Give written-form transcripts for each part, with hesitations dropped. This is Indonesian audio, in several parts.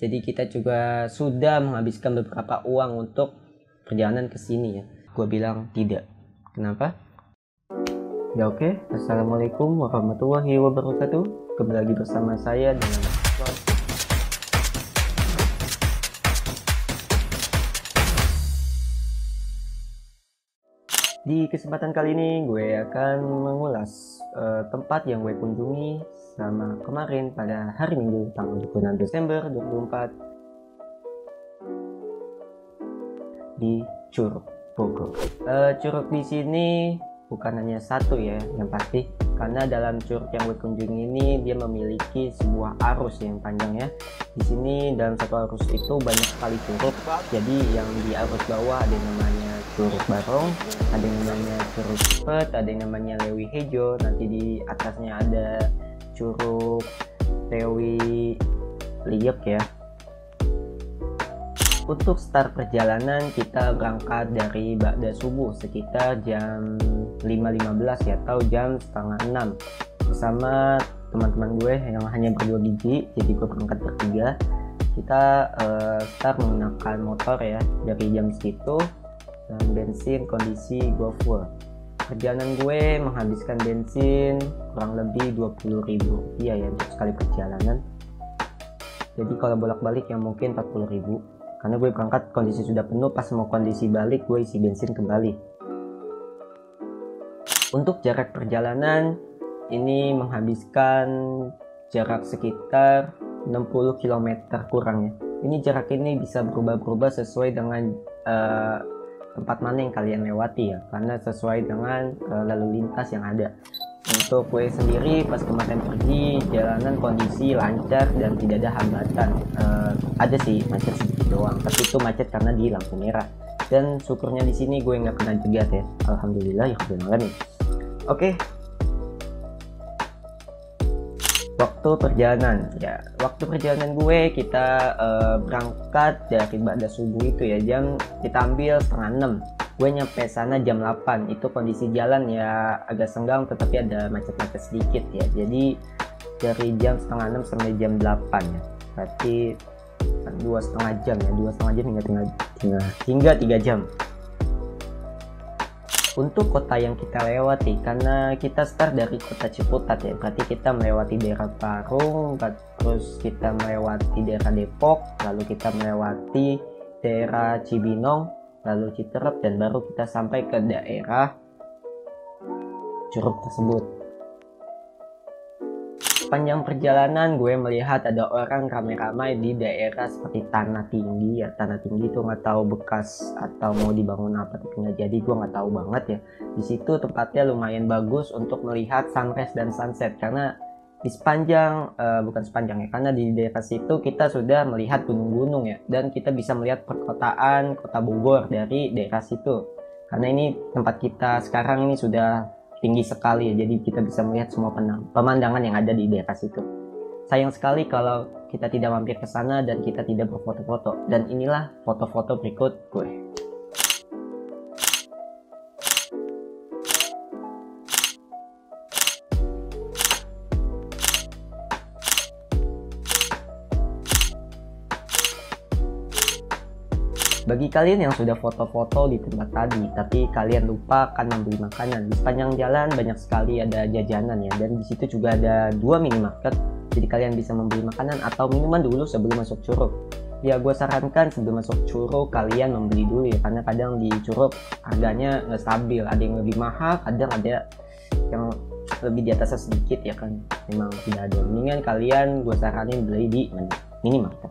Jadi kita juga sudah menghabiskan beberapa uang untuk perjalanan ke sini ya. Gue bilang tidak. Kenapa? Ya oke. Assalamualaikum warahmatullahi wabarakatuh. Kembali lagi bersama saya dengan Di kesempatan kali ini gue akan mengulas tempat yang gue kunjungi selama kemarin pada hari Minggu tanggal 26 Desember 2024 di Curug Bogor. Curug di sini bukan hanya satu ya yang pasti, karena dalam curug yang gue kunjungi ini dia memiliki sebuah arus yang panjang ya. Di sini dalam satu arus itu banyak sekali curug. Jadi yang di arus bawah ada yang namanya Curug Barong, ada yang namanya Curug Cepet, ada yang namanya Lewi Hejo, nanti di atasnya ada Curug Lewi Liep ya. Untuk start perjalanan kita berangkat dari Ba'da subuh sekitar jam 5.15 ya, atau jam setengah 6 bersama teman-teman gue yang hanya berdua biji. Jadi gue berangkat bertiga. Kita start menggunakan motor ya dari jam segitu, dan bensin kondisi gue full. Perjalanan gue menghabiskan bensin kurang lebih Rp20.000 ya untuk sekali perjalanan. Jadi kalau bolak-balik yang mungkin Rp40.000, karena gue berangkat kondisi sudah penuh, pas mau kondisi balik gue isi bensin kembali. Untuk jarak perjalanan ini menghabiskan jarak sekitar 60 km kurang ya. Ini jarak ini bisa berubah-ubah sesuai dengan tempat mana yang kalian lewati ya, karena sesuai dengan lalu lintas yang ada. Untuk gue sendiri pas kemarin pergi, jalanan kondisi lancar dan tidak ada hambatan. Ada sih macet sedikit doang, tapi itu macet karena di lampu merah. Dan syukurnya di sini gue nggak kena jegat ya, alhamdulillah ya alamin. Oke. Waktu perjalanan ya, waktu perjalanan gue kita berangkat dari Ba'da subuh itu ya, jam kita ambil setengah 6. Gue nyampe sana jam 8. Itu kondisi jalan ya agak senggang, tetapi ada macet-macet sedikit ya. Jadi dari jam setengah 6 sampai jam 8 ya, berarti 2,5 jam ya, 2,5 jam hingga 3 jam. Untuk kota yang kita lewati, karena kita start dari kota Ciputat ya, berarti kita melewati daerah Parung, terus kita melewati daerah Depok, lalu kita melewati daerah Cibinong, lalu Citerep, dan baru kita sampai ke daerah curug tersebut. Sepanjang perjalanan gue melihat ada orang ramai-ramai di daerah seperti Tanah Tinggi ya. Tanah Tinggi itu nggak tahu bekas atau mau dibangun apa, tapi nggak jadi, gue nggak tahu banget ya. Di situ tempatnya lumayan bagus untuk melihat sunrise dan sunset, karena di sepanjang bukan sepanjang ya, karena di daerah situ kita sudah melihat gunung-gunung ya, dan kita bisa melihat perkotaan kota Bogor dari daerah situ. Karena ini tempat kita sekarang ini sudah tinggi sekali ya, jadi kita bisa melihat semua pemandangan yang ada di daerah situ. Sayang sekali kalau kita tidak mampir ke sana dan kita tidak berfoto-foto, dan inilah foto-foto berikut gue. Bagi kalian yang sudah foto-foto di tempat tadi, tapi kalian lupa akan membeli makanan, di sepanjang jalan banyak sekali ada jajanan ya, dan di situ juga ada 2 minimarket. Jadi kalian bisa membeli makanan atau minuman dulu sebelum masuk curug. Ya gue sarankan sebelum masuk curug kalian membeli dulu ya, karena kadang di curug harganya nggak stabil, ada yang lebih mahal, kadang ada yang lebih di atasnya sedikit ya kan, memang tidak ada. Mendingan kalian gue saranin beli di minimarket.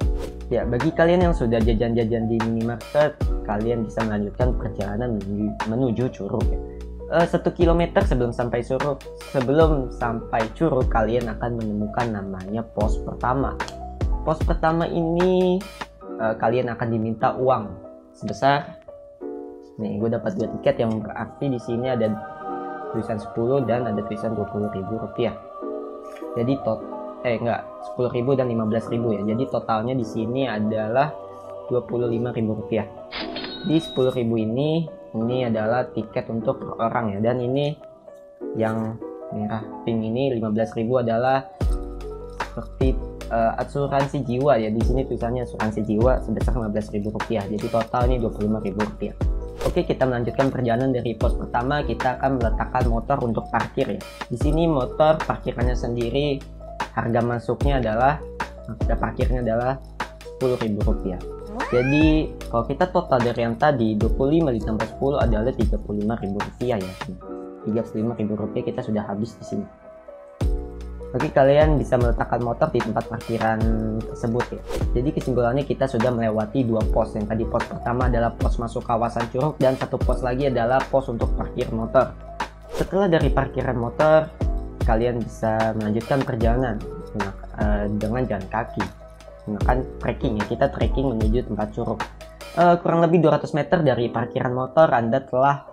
Ya, bagi kalian yang sudah jajan-jajan di minimarket, kalian bisa melanjutkan perjalanan menuju curug ya. 1 kilometer sebelum sampai curug kalian akan menemukan namanya pos pertama. Pos pertama ini kalian akan diminta uang sebesar, nih gue dapat 2 tiket yang berarti di sini ada tulisan 10 dan ada tulisan Rp20.000. Jadi 10.000 dan 15.000 ya. Jadi totalnya di sini adalah Rp25.000. Di 10.000 ini adalah tiket untuk per orang ya, dan ini yang merah pink ini 15.000 adalah seperti asuransi jiwa ya. Di sini tulisannya asuransi jiwa sebesar Rp15.000. Jadi total ini Rp25.000. Oke, kita melanjutkan perjalanan dari pos pertama. Kita akan meletakkan motor untuk parkir ya. Di sini motor parkirannya sendiri, harga masuknya adalah, harga parkirnya adalah Rp10.000. Jadi kalau kita total dari yang tadi 25 ditambah 10 adalah Rp35.000 ya. Rp35.000 kita sudah habis di sini. Oke, kalian bisa meletakkan motor di tempat parkiran tersebut ya. Jadi kesimpulannya kita sudah melewati 2 pos. Yang tadi pos pertama adalah pos masuk kawasan Curug, dan satu pos lagi adalah pos untuk parkir motor. Setelah dari parkiran motor, kalian bisa melanjutkan perjalanan dengan jalan kaki, menggunakan trekking ya. Kita trekking menuju tempat Curug. Kurang lebih 200 meter dari parkiran motor, Anda telah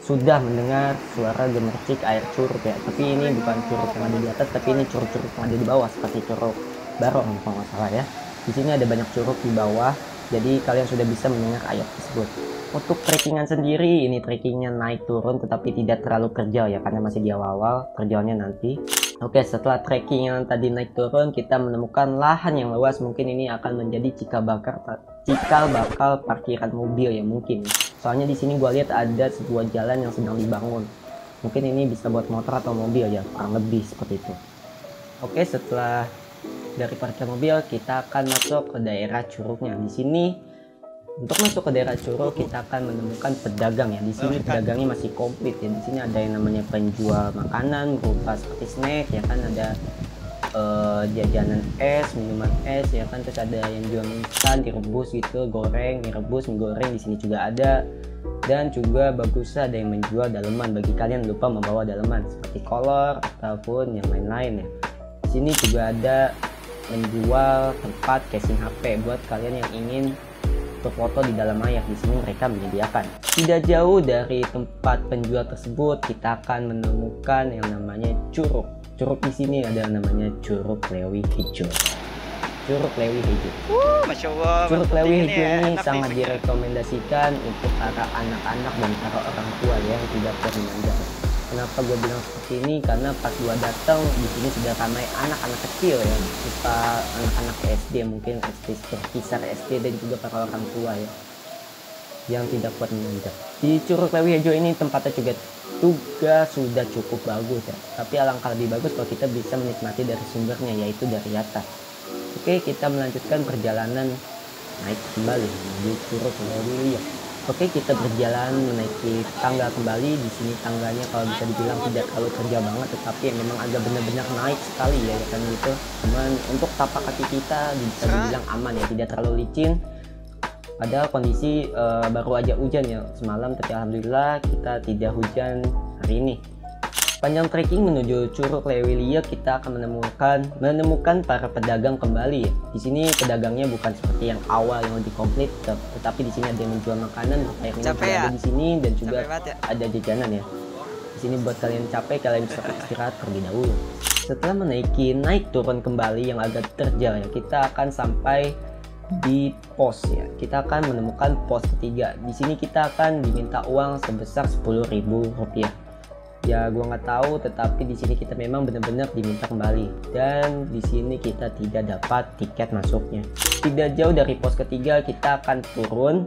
sudah mendengar suara gemercik air curug ya. Tapi ini bukan curug yang ada di atas, tapi ini curug-curug yang ada di bawah, seperti curug Barong kalau nggak salah ya. Di sini ada banyak curug di bawah, jadi kalian sudah bisa mendengar air tersebut. Untuk trekkingan sendiri, ini trekkingnya naik turun tetapi tidak terlalu kerja ya, karena masih di awal-awal, kerjanya nanti. Oke, setelah trekking yang tadi naik turun, kita menemukan lahan yang luas. Mungkin ini akan menjadi cikal bakal parkiran mobil ya mungkin. Soalnya di sini gue lihat ada sebuah jalan yang sedang dibangun. Mungkin ini bisa buat motor atau mobil ya, kurang lebih seperti itu. Oke, setelah dari parkir mobil, kita akan masuk ke daerah curugnya. Di sini untuk masuk ke daerah curug kita akan menemukan pedagang ya. Di sini pedagangnya masih komplit ya. Di sini ada yang namanya penjual makanan berupa seperti snack ya kan, ada jajanan es, minuman es ya kan, terus ada yang jual mie instan, direbus gitu, goreng, mie rebus, mie goreng di sini juga ada. Dan juga bagus ada yang menjual daleman bagi kalian lupa membawa daleman seperti kolor ataupun yang lain-lain ya. Di sini juga ada menjual tempat casing HP buat kalian yang ingin berfoto di dalam air. Di sini mereka menyediakan. Tidak jauh dari tempat penjual tersebut kita akan menemukan yang namanya curug. Curug di sini ada namanya Curug Lewi Hijau. Curug Lewi Hijau. Masya Allah. Curug Lewi Hijau ini enak sangat nih, direkomendasikan untuk para anak-anak dan para orang tua ya, yang tidak bermenanjak. Kenapa gue bilang seperti ini? Karena pas gue datang di sini sudah ramai anak-anak kecil ya, kita anak-anak SD, mungkin SD berkisar SD dan juga para orang tua ya, yang tidak kuat menanjak. Di Curug Lewi Hijau ini tempatnya juga sudah cukup bagus ya. Tapi alangkah lebih bagus kalau kita bisa menikmati dari sumbernya, yaitu dari atas. Oke, kita melanjutkan perjalanan naik kembali di Curug Lewi Hijau. Oke, kita berjalan menaiki tangga kembali. Di sini tangganya kalau bisa dibilang tidak terlalu kerja banget, tetapi memang agak benar-benar naik sekali ya kan gitu. Cuman untuk tapak kaki kita bisa dibilang aman ya, tidak terlalu licin. Padahal kondisi baru aja hujan ya semalam, tapi alhamdulillah kita tidak hujan hari ini. Panjang trekking menuju Curug Lewi Hijau kita akan menemukan para pedagang kembali ya. Di sini pedagangnya bukan seperti yang awal yang lebih komplit, tetapi di sini ada yang menjual makanan, air minum juga ada di sini, dan juga ada jajanan ya. Di sini buat kalian capek, kalian bisa istirahat terlebih dahulu. Setelah naik turun kembali yang agak terjal ya, kita akan sampai di pos ya. Kita akan menemukan pos ketiga. Di sini kita akan diminta uang sebesar Rp10.000. Ya gua nggak tahu, tetapi di sini kita memang benar-benar diminta kembali, dan di sini kita tidak dapat tiket masuknya. Tidak jauh dari pos ketiga kita akan turun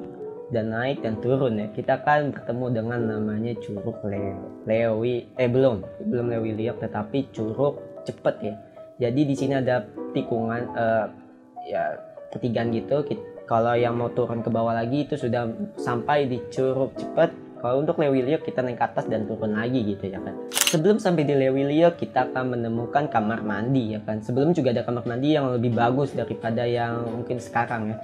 dan naik dan turun ya. Kita akan bertemu dengan namanya Curug belum Lewi Hijau, tetapi Curug Cepet ya. Jadi di sini ada tikungan ya ketigaan gitu. Kalau yang mau turun ke bawah lagi itu sudah sampai di Curug Cepet. Kalau untuk Lewi Hijau kita naik ke atas dan turun lagi gitu ya kan. Sebelum sampai di Lewi Hijau kita akan menemukan kamar mandi ya kan. Sebelum juga ada kamar mandi yang lebih bagus daripada yang mungkin sekarang ya.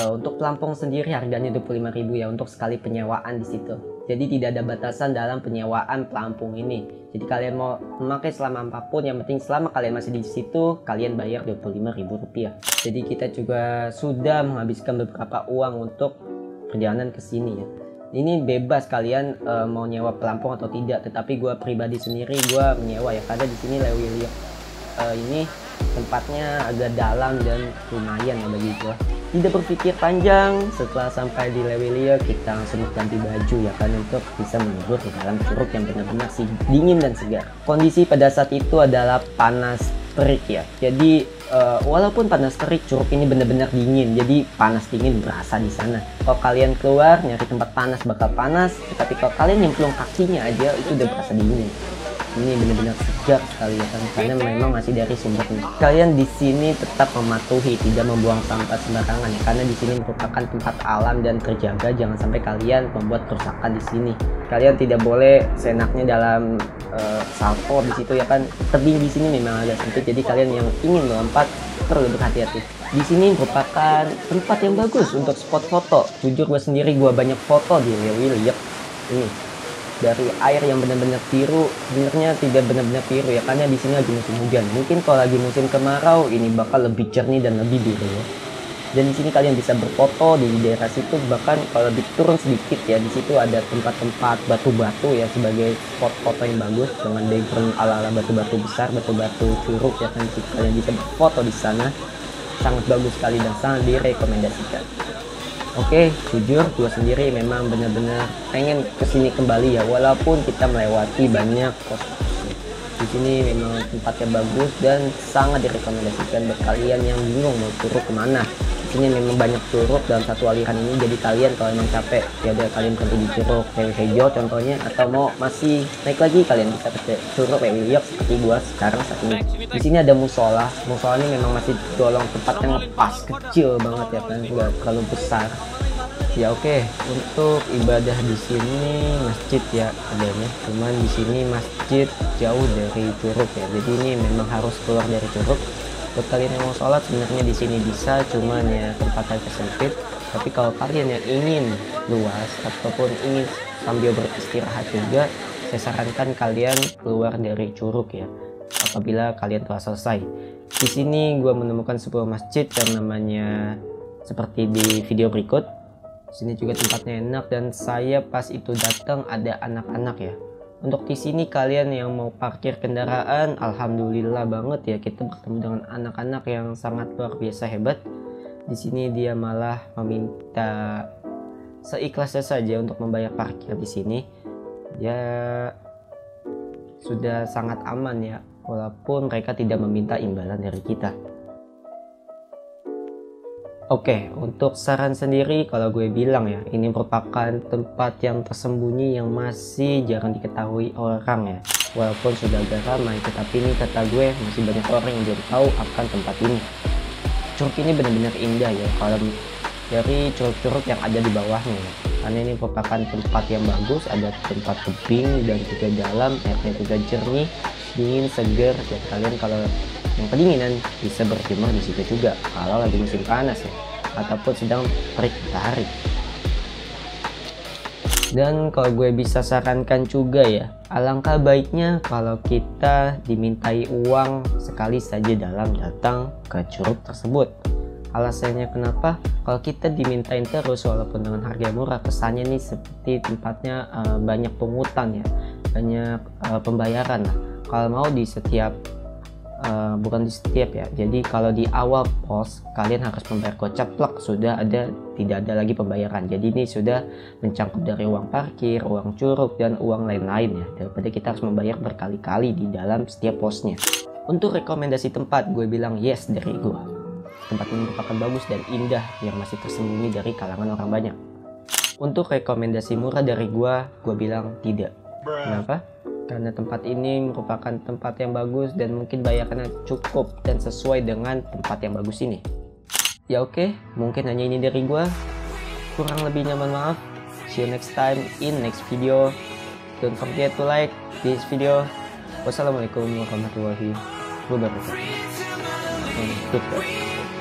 Untuk pelampung sendiri harganya Rp25.000 ya untuk sekali penyewaan di situ. Jadi tidak ada batasan dalam penyewaan pelampung ini. Jadi kalian mau memakai selama apapun, yang penting selama kalian masih di situ kalian bayar Rp25.000. Jadi kita juga sudah menghabiskan beberapa uang untuk perjalanan ke sini ya. Ini bebas kalian mau nyewa pelampung atau tidak, tetapi gue pribadi sendiri gue menyewa ya, karena di sini Lewi Hijau ini tempatnya agak dalam dan lumayan ya bagi gue. Tidak berpikir panjang, setelah sampai di Lewi Hijau kita langsung ganti baju ya kan, untuk bisa menyegur di dalam curug yang benar-benar dingin dan segar. Kondisi pada saat itu adalah panas terik ya, jadi walaupun panas terik, Curug ini benar-benar dingin, jadi panas dingin berasa di sana. Kalau kalian keluar nyari tempat panas bakal panas, tapi kalau kalian nyemplung kakinya aja itu udah berasa dingin. Ini benar-benar segar sekali ya kan, karena memang masih dari sumbernya. Kalian di sini tetap mematuhi, tidak membuang sampah sembarangan ya, karena di sini merupakan tempat alam dan terjaga. Jangan sampai kalian membuat kerusakan di sini. Kalian tidak boleh seenaknya dalam salto di situ ya kan. Tebing di sini memang agak sempit, jadi kalian yang ingin melompat perlu berhati-hati. Di sini merupakan tempat yang bagus untuk spot foto. Jujur gue sendiri gue banyak foto di Lewiliep ini. Dari air yang benar-benar biru, sebenarnya tidak benar-benar biru ya, karena di sini lagi musim hujan. Mungkin kalau lagi musim kemarau ini bakal lebih jernih dan lebih biru ya. Dan di sini kalian bisa berfoto di daerah situ, bahkan kalau lebih turun sedikit ya, di situ ada tempat-tempat batu-batu ya sebagai spot foto yang bagus dengan background ala-ala batu-batu besar, batu-batu curug ya kan. Kalian bisa berfoto di sana, sangat bagus sekali dan sangat direkomendasikan. Oke, jujur gue sendiri memang benar-benar pengen kesini kembali ya, walaupun kita melewati banyak pos. Di sini memang tempatnya bagus dan sangat direkomendasikan buat kalian yang bingung mau curug kemana. Di sini memang banyak curug dalam satu aliran ini, jadi kalian kalau emang capek ya udah kalian pergi di curug Hejo contohnya, atau mau masih naik lagi kalian bisa ke curug Lewiliep seperti gua sekarang saat ini. Di sini ada musola. Musola ini memang masih golong tempatnya ngepas, kecil banget ya kan, nggak terlalu besar. Ya oke, untuk ibadah di sini masjid ya adanya, cuman di sini masjid jauh dari curug ya, jadi ini memang harus keluar dari curug. Buat kalian yang mau sholat sebenarnya di sini bisa, cuman ya tempatnya sempit. Tapi kalau kalian yang ingin luas ataupun ingin sambil beristirahat juga, saya sarankan kalian keluar dari curug ya apabila kalian telah selesai. Di sini gue menemukan sebuah masjid yang namanya seperti di video berikut. Sini juga tempatnya enak, dan saya pas itu datang ada anak-anak ya. Untuk di sini kalian yang mau parkir kendaraan, alhamdulillah banget ya kita bertemu dengan anak-anak yang sangat luar biasa hebat. Di sini dia malah meminta seikhlasnya saja untuk membayar parkir di sini. Ya sudah sangat aman ya, walaupun mereka tidak meminta imbalan dari kita. Oke, untuk saran sendiri kalau gue bilang ya, ini merupakan tempat yang tersembunyi yang masih jarang diketahui orang ya. Walaupun sudah agak ramai, tetapi ini kata gue masih banyak orang yang belum tahu akan tempat ini. Curug ini benar-benar indah ya, kalau dari curug-curug yang ada di bawahnya ya. Karena ini merupakan tempat yang bagus, ada tempat tebing dan juga dalam, airnya juga jernih, dingin, segar. Dan kalian kalau yang kedinginan bisa berjemur di situ juga kalau lagi musim panas ya, ataupun sedang terik matahari. Dan kalau gue bisa sarankan juga ya, alangkah baiknya kalau kita dimintai uang sekali saja dalam datang ke curug tersebut. Alasannya kenapa? Kalau kita dimintain terus walaupun dengan harga murah, kesannya nih seperti tempatnya banyak pungutan ya, banyak pembayaran lah. Kalau mau di setiap bukan di setiap ya, jadi kalau di awal pos kalian harus membayar gocap plak, sudah ada, tidak ada lagi pembayaran. Jadi ini sudah mencangkup dari uang parkir, uang curug, dan uang lain-lain ya, daripada kita harus membayar berkali-kali di dalam setiap posnya. Untuk rekomendasi tempat, gue bilang yes dari gue. Tempat ini merupakan bagus dan indah yang masih tersembunyi dari kalangan orang banyak. Untuk rekomendasi murah dari gue bilang tidak. Kenapa? Karena tempat ini merupakan tempat yang bagus dan mungkin bayarannya cukup dan sesuai dengan tempat yang bagus ini. Ya oke, mungkin hanya ini dari gue. Kurang lebihnya mohon maaf. See you next time in next video. Don't forget to like this video. Wassalamualaikum warahmatullahi wabarakatuh. Goodbye.